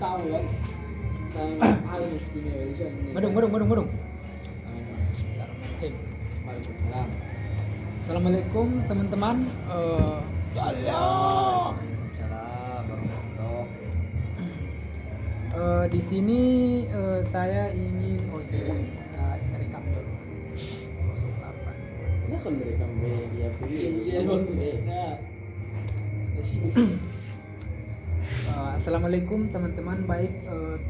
tahu kan. Saya hal istimewa di sana. Madung. Waalaikumsalam. Assalamualaikum teman-teman. Waalaikumsalam warahmatullahi. Di sini saya ingin rekam dulu. Ya kan mereka media video deh. Assalamualaikum teman-teman. Baik,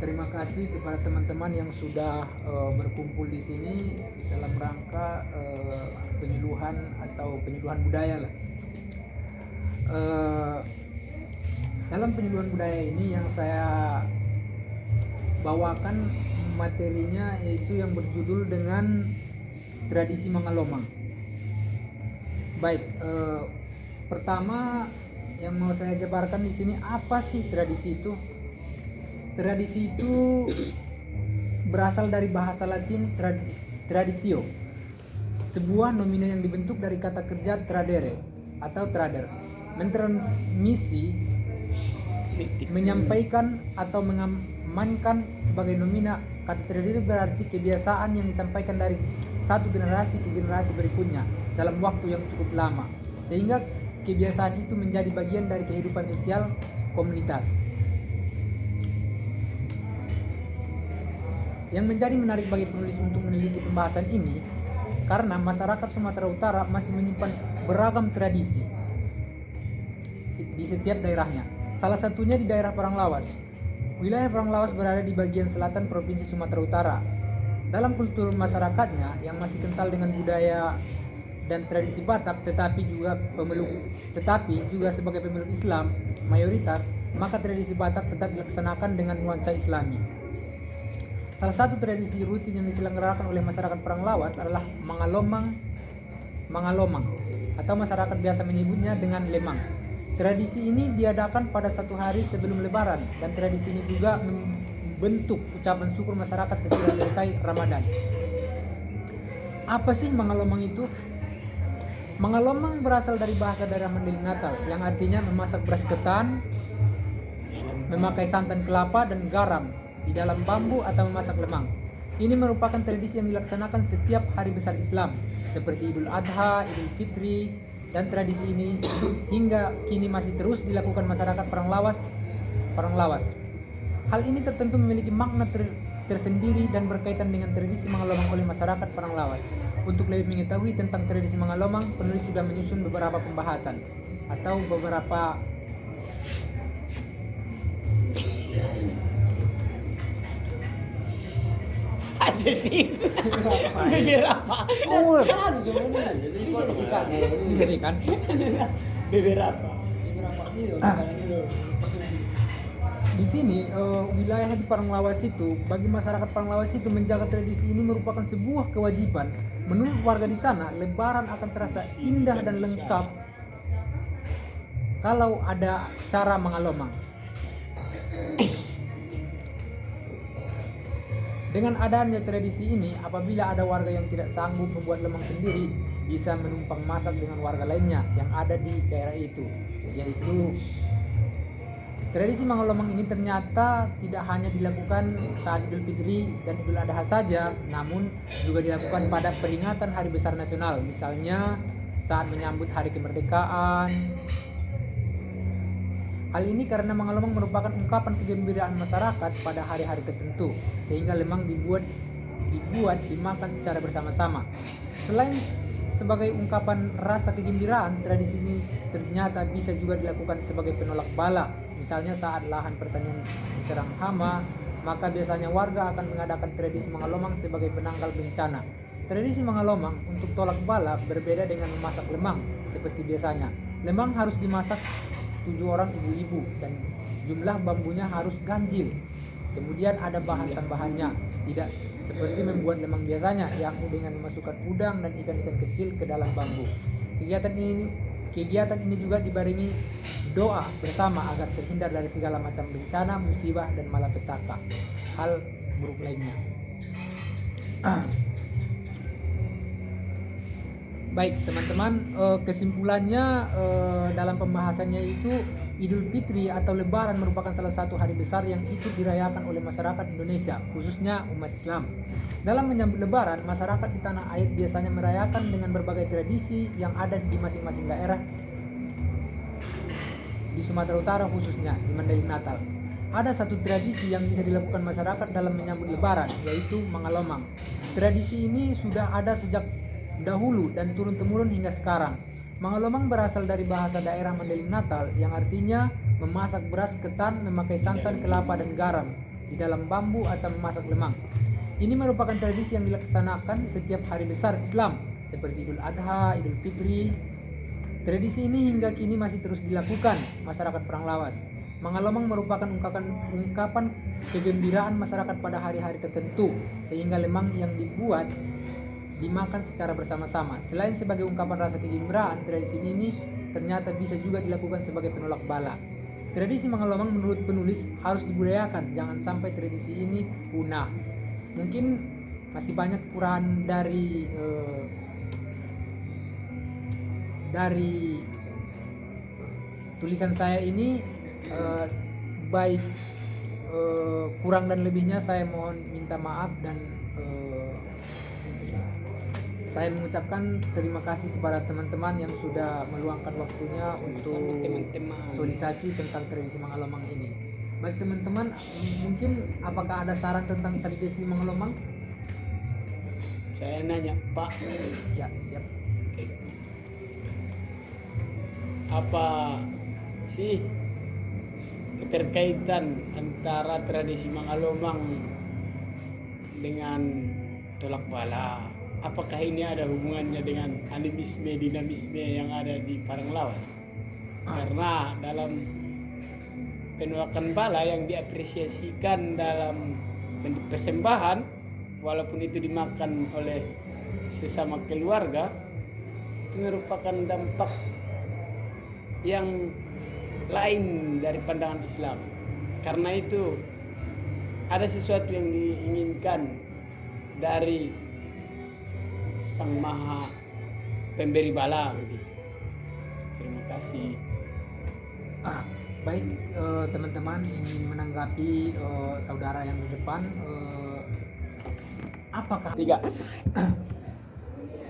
terima kasih kepada teman-teman yang sudah berkumpul di sini dalam rangka penyuluhan atau penyuluhan budaya lah. Dalam penyuluhan budaya ini yang saya bawakan materinya yaitu yang berjudul dengan tradisi Mangalomang. Baik, pertama yang mau saya jabarkan di sini, apa sih tradisi itu? Tradisi itu berasal dari bahasa Latin traditio, sebuah nominal yang dibentuk dari kata kerja tradere atau trader, mentransmisi, menyampaikan atau mengamankan sebagai nomina. Kata trader berarti kebiasaan yang disampaikan dari satu generasi ke generasi berikutnya dalam waktu yang cukup lama, sehingga kebiasaan itu menjadi bagian dari kehidupan sosial komunitas. Yang menjadi menarik bagi penulis untuk meneliti pembahasan ini karena masyarakat Sumatera Utara masih menyimpan beragam tradisi di setiap daerahnya. Salah satunya di daerah Paranglawas. Wilayah Paranglawas berada di bagian selatan Provinsi Sumatera Utara. Dalam kultur masyarakatnya yang masih kental dengan budaya dan tradisi Batak, tetapi juga sebagai pemeluk Islam mayoritas, maka tradisi Batak tetap dilaksanakan dengan nuansa Islami. Salah satu tradisi rutin yang diselenggarakan oleh masyarakat Paranglawas adalah Mangalomang atau masyarakat biasa menyebutnya dengan lemang. Tradisi ini diadakan pada satu hari sebelum Lebaran, dan tradisi ini juga membentuk ucapan syukur masyarakat setelah selesai Ramadan. Apa sih Mangalomang itu? Mangalomang berasal dari bahasa daerah Mandailing Natal yang artinya memasak beras ketan, memakai santan kelapa dan garam di dalam bambu atau memasak lemang. Ini merupakan tradisi yang dilaksanakan setiap hari besar Islam seperti Idul Adha, Idul Fitri, dan tradisi ini hingga kini masih terus dilakukan masyarakat Paranglawas. Hal ini tentu memiliki makna tersendiri dan berkaitan dengan tradisi Mangalomang oleh masyarakat Paranglawas. Untuk lebih mengetahui tentang tradisi Mangalomang, penulis sudah menyusun beberapa pembahasan atau beberapa Asesif. Beber apa? bisa nih kan? Beber apa? Di sini wilayah di Paranglawas itu, bagi masyarakat Paranglawas itu menjaga tradisi ini merupakan sebuah kewajiban. Menurut warga di sana, Lebaran akan terasa indah dan lengkap kalau ada cara Mangalomang. Dengan adanya tradisi ini, apabila ada warga yang tidak sanggup membuat lemang sendiri, bisa menumpang masak dengan warga lainnya yang ada di daerah itu. Yaitu tradisi Mangalomang ini ternyata tidak hanya dilakukan saat Idul Fitri dan Idul Adha saja, namun juga dilakukan pada peringatan hari besar nasional, misalnya saat menyambut hari kemerdekaan. Hal ini karena Mangalomang merupakan ungkapan kegembiraan masyarakat pada hari-hari tertentu, sehingga lemang dibuat dimakan secara bersama-sama. Selain sebagai ungkapan rasa kegembiraan, tradisi ini ternyata bisa juga dilakukan sebagai penolak bala. Misalnya saat lahan pertanian diserang hama, maka biasanya warga akan mengadakan tradisi Mangalomang sebagai penanggal bencana. Tradisi Mangalomang untuk tolak bala berbeda dengan memasak lemang seperti biasanya. Lemang harus dimasak 7 orang ibu-ibu dan jumlah bambunya harus ganjil. Kemudian ada bahan tambahannya, tidak seperti membuat lemang biasanya, yakni dengan memasukkan udang dan ikan-ikan kecil ke dalam bambu. Kegiatan ini juga dibarengi doa bersama agar terhindar dari segala macam bencana, musibah, dan malapetaka, hal buruk lainnya. Baik teman-teman, kesimpulannya dalam pembahasannya itu Idul Fitri atau Lebaran merupakan salah satu hari besar yang ikut dirayakan oleh masyarakat Indonesia, khususnya umat Islam. Dalam menyambut Lebaran, masyarakat di tanah air biasanya merayakan dengan berbagai tradisi yang ada di masing-masing daerah di Sumatera Utara, khususnya di Mandailing Natal. Ada satu tradisi yang bisa dilakukan masyarakat dalam menyambut Lebaran, yaitu Mangalomang. Tradisi ini sudah ada sejak dahulu dan turun-temurun hingga sekarang. Mangalomang berasal dari bahasa daerah Mandailing Natal yang artinya memasak beras ketan, memakai santan, kelapa, dan garam di dalam bambu atau memasak lemang. Ini merupakan tradisi yang dilaksanakan setiap hari besar Islam seperti Idul Adha, Idul Fitri. Tradisi ini hingga kini masih terus dilakukan masyarakat Paranglawas. Mangalomang merupakan ungkapan kegembiraan masyarakat pada hari-hari tertentu, sehingga lemang yang dibuat dimakan secara bersama-sama. Selain sebagai ungkapan rasa kegembiraan, tradisi ini ternyata bisa juga dilakukan sebagai penolak bala. Tradisi Mangalomang menurut penulis harus dibudayakan, jangan sampai tradisi ini punah. Mungkin masih banyak kekurangan dari tulisan saya ini, baik kurang dan lebihnya saya mohon minta maaf, dan saya mengucapkan terima kasih kepada teman-teman yang sudah meluangkan waktunya untuk sosialisasi tentang tradisi Mangalomang ini. Baik teman-teman, mungkin apakah ada saran tentang tradisi Mangalomang? Saya nanya, Pak, Ya, siap. apa sih keterkaitan antara tradisi Mangalomang dengan tolak bala? Apakah ini ada hubungannya dengan animisme, dinamisme yang ada di Paranglawas? Karena dalam penolakan bala yang diapresiasikan dalam bentuk persembahan, walaupun itu dimakan oleh sesama keluarga, itu merupakan dampak yang lain dari pandangan Islam. Karena itu ada sesuatu yang diinginkan dari Sang Maha Pemberi Bala begitu. Terima kasih. Baik teman-teman, ingin menanggapi saudara yang di depan, apakah Tiga.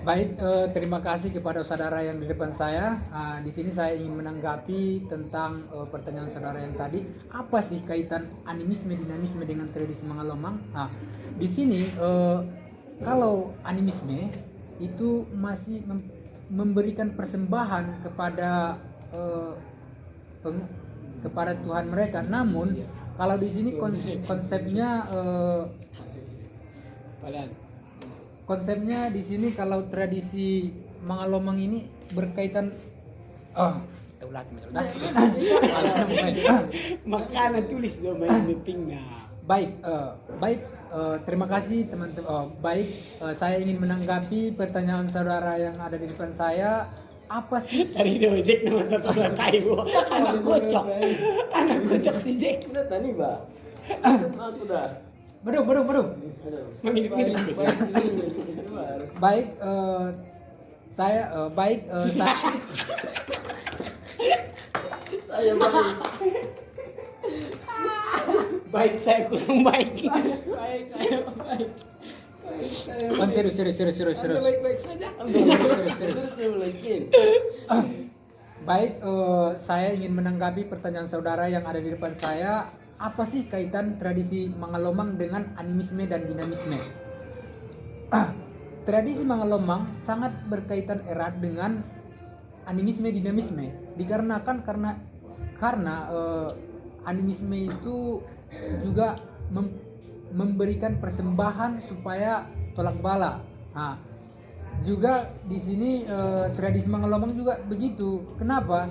Baik, terima kasih kepada saudara yang di depan saya. Di sini saya ingin menanggapi tentang pertanyaan saudara yang tadi. Apa sih kaitan animisme dinamisme dengan tradisi Mangalomang? Di sini kalau animisme itu masih memberikan persembahan kepada kepada Tuhan mereka. Namun kalau di sini konsepnya konsepnya di sini kalau tradisi Mangalomang ini berkaitan Makanya tulis dong main meetingnya. Baik, terima kasih teman-teman. Saya ingin menanggapi pertanyaan saudara yang ada di depan saya. Apa sih? Tadi dojek nama tetangga kayu. Anak kocok si Jack. Udah tadi, Mbak. Aku dah. Baru. Mengidip-ngidip. Baik, saya Saya baik. Baik, saya kurang baik. Baik, saya baik. serius. Anda baik-baik saja. Serius. Terus dimulakin. Baik, saya ingin menanggapi pertanyaan saudara yang ada di depan saya. Apa sih kaitan tradisi Mangalomang dengan animisme dan dinamisme? Tradisi Mangalomang sangat berkaitan erat dengan animisme dinamisme, dikarenakan karena animisme itu juga memberikan persembahan supaya tolak bala. Juga di sini tradisi Mangalomang juga begitu. Kenapa?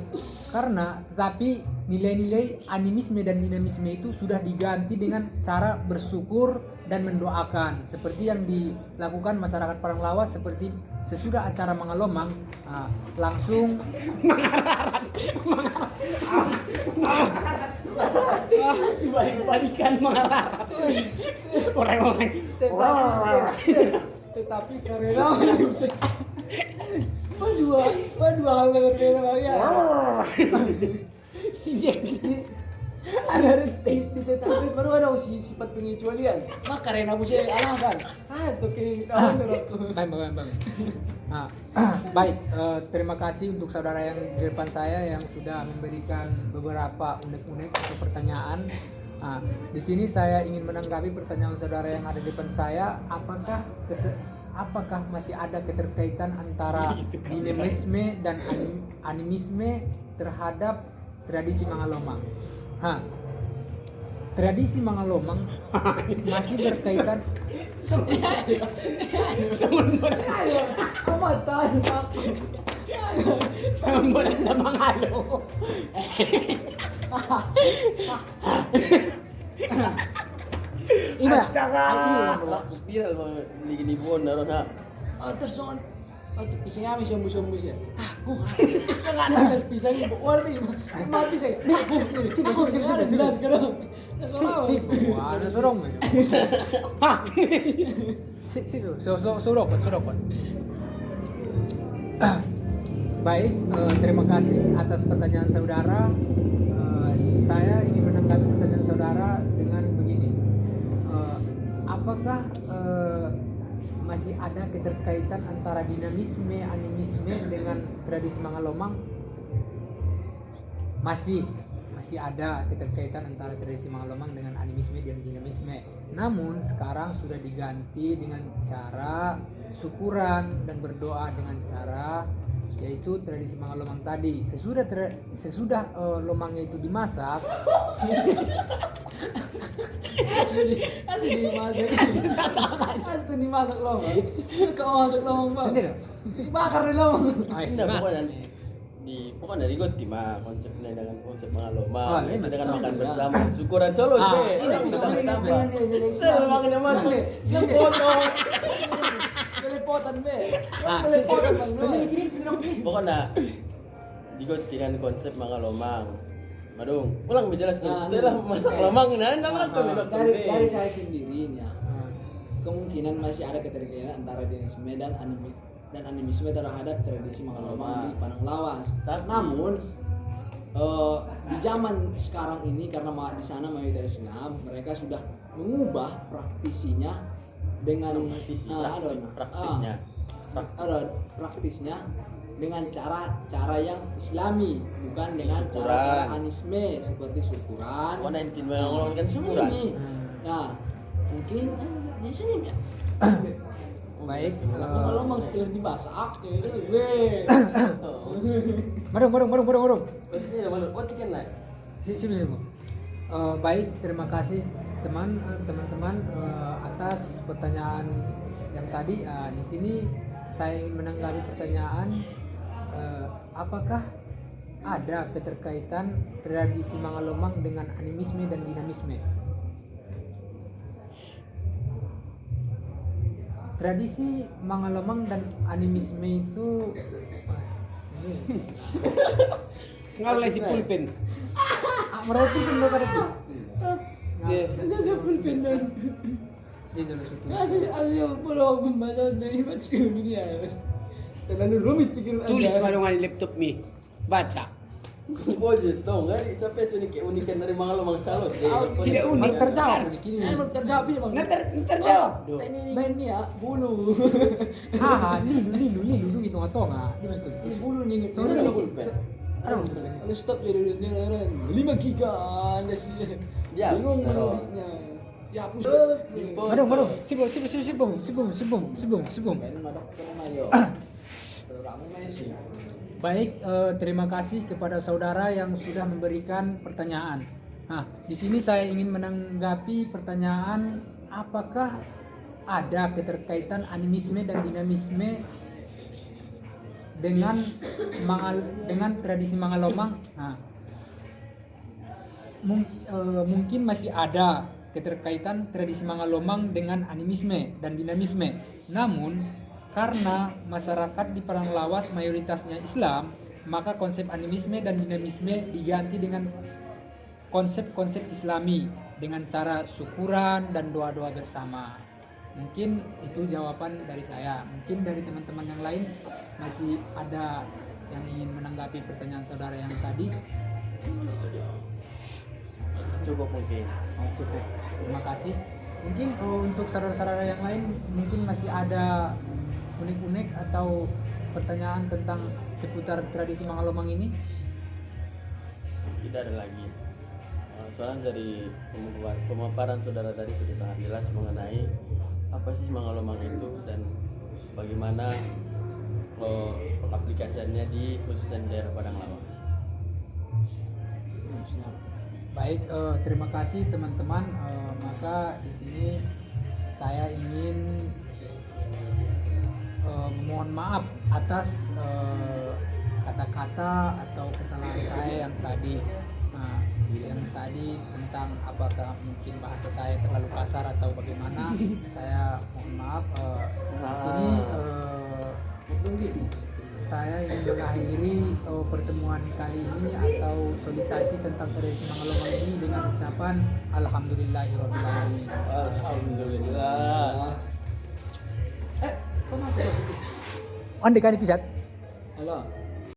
Karena tetapi nilai-nilai animisme dan dinamisme itu sudah diganti dengan cara bersyukur dan mendoakan, seperti yang dilakukan masyarakat Paranglawas. Seperti sesudah acara Mangalomang, langsung Balik-balikan marah. Orang-orang. Tetapi karena dua hal yang berbeda Bang, ya. Ada di tetapi baru ada sifat pengecualian. Maka karena aku saya alasan. Tuh kiri kawan tuh. Bang. Nah, baik, terima kasih untuk saudara yang di depan saya yang sudah memberikan beberapa unek-unek atau pertanyaan. Nah, di sini saya ingin menanggapi pertanyaan saudara yang ada di depan saya. Apakah masih ada keterkaitan antara dinamisme dan animisme terhadap tradisi Mangalomang? Tradisi Mangalomang masih berkaitan. Sambal na mangalo. Iba. Viral mga ginibuan na ron ha. Terus pisang kami sombo-sombo siya. Saya nggak ada pisang ibu. Warna mati saya. Sudah jelas sekarang. Wah, ada sorong. Sorok. Baik, terima kasih atas pertanyaan saudara. Saya ingin menanggapi pertanyaan saudara dengan begini. Apakah masih ada keterkaitan antara dinamisme, animisme dengan tradisi Mangalomang? Masih ada keterkaitan antara tradisi Mangalomang dengan animisme dan dinamisme. Namun sekarang sudah diganti dengan cara syukuran dan berdoa dengan cara yaitu tradisi Mangalomang tadi. Sesudah lomangnya itu dimasak, asli dimasak lomang. Kau masak lomang bang? Bakar di lomang. Hindi, pokoknya di got mah konsepnya dengan konsep Mangalomang. Itu dengan makan bersama. Syukuran solo sih. Saya makan naman. Potong. Kelipotan be. Pokoknya di got dengan konsep Mangalomang. Madung, pulang berjelas setelah masak lomang naman tuh dari saya sendirinya kemungkinan masih ada keterkaitan antara dinamisme dan animisme terhadap tradisi Mangalomang di Padang Lawas. Namun di zaman sekarang ini karena di sana mayoritas Islam, mereka sudah mengubah praktisinya dengan praktisnya dengan cara yang Islami, bukan dengan cara anisme seperti syukuran. Oh, 19 Mangalomang kan syukuran. Nah, mungkin di sini ya. baik. Kalau mau setelah dimasak, gue. Marung. Sini. Baik, terima kasih teman-teman atas pertanyaan yang tadi. Di sini saya ingin menanggapi pertanyaan apakah ada keterkaitan tradisi Mangalomang dengan animisme dan dinamisme? Tradisi Mangalomang dan animisme itu Nggak boleh si pulpen. mereka pun pada itu. Ada pulpen dan Dia jelas itu. Asli belum membaca dari baca dunia. Terlalu rumit pikiran Anda. Tulis malungan di laptop mi. Baca. Budget to, nggak sampai unikan dari Mangalomang salos. Tidak unik. Terjawab begini. Saya belum terjawab ini bang. Terjawab. Ini ya bulu. Haha, lilu gitu atau nggak? Dia betul. Ini bulu nih. Soalnya Soalnya kalau pulpen. Ada stop ya dulunya. 5 giga Anda sih. Ya, Bingung taruh. menurutnya. Ya hapus. Marung. Sibum. Baik, terima kasih kepada saudara yang sudah memberikan pertanyaan. Nah, di sini saya ingin menanggapi pertanyaan apakah ada keterkaitan animisme dan dinamisme dengan tradisi Mangalomang. Nah, mungkin masih ada keterkaitan tradisi Mangalomang dengan animisme dan dinamisme. Namun karena masyarakat di Padang Lawas mayoritasnya Islam, maka konsep animisme dan dinamisme diganti dengan konsep-konsep Islami dengan cara syukuran dan doa-doa bersama. Mungkin itu jawaban dari saya. Mungkin dari teman-teman yang lain masih ada yang ingin menanggapi pertanyaan saudara yang tadi. Cukup mungkin. Oh, cukup. Terima kasih. Mungkin untuk saudara-saudara yang lain mungkin masih ada unik-unik atau pertanyaan tentang seputar tradisi Mangalomang ini? Tidak ada lagi. Soalnya dari pemaparan saudara tadi sudah sangat jelas mengenai apa sih Mangalomang itu dan bagaimana aplikasiannya di khususnya di daerah Padang Lawas. Baik, terima kasih teman-teman. Maka di sini saya ingin memohon maaf atas kata-kata atau kesalahan saya yang tadi. Nah, yang tadi tentang apakah mungkin bahasa saya terlalu kasar atau bagaimana, saya mohon maaf. Di sini saya ingin mengakhiri pertemuan kali ini atau sosialisasi tentang tradisi Mangalomang ini dengan ucapan Alhamdulillahirabbil alamin. Alhamdulillah. Ande kan pisat. Halo.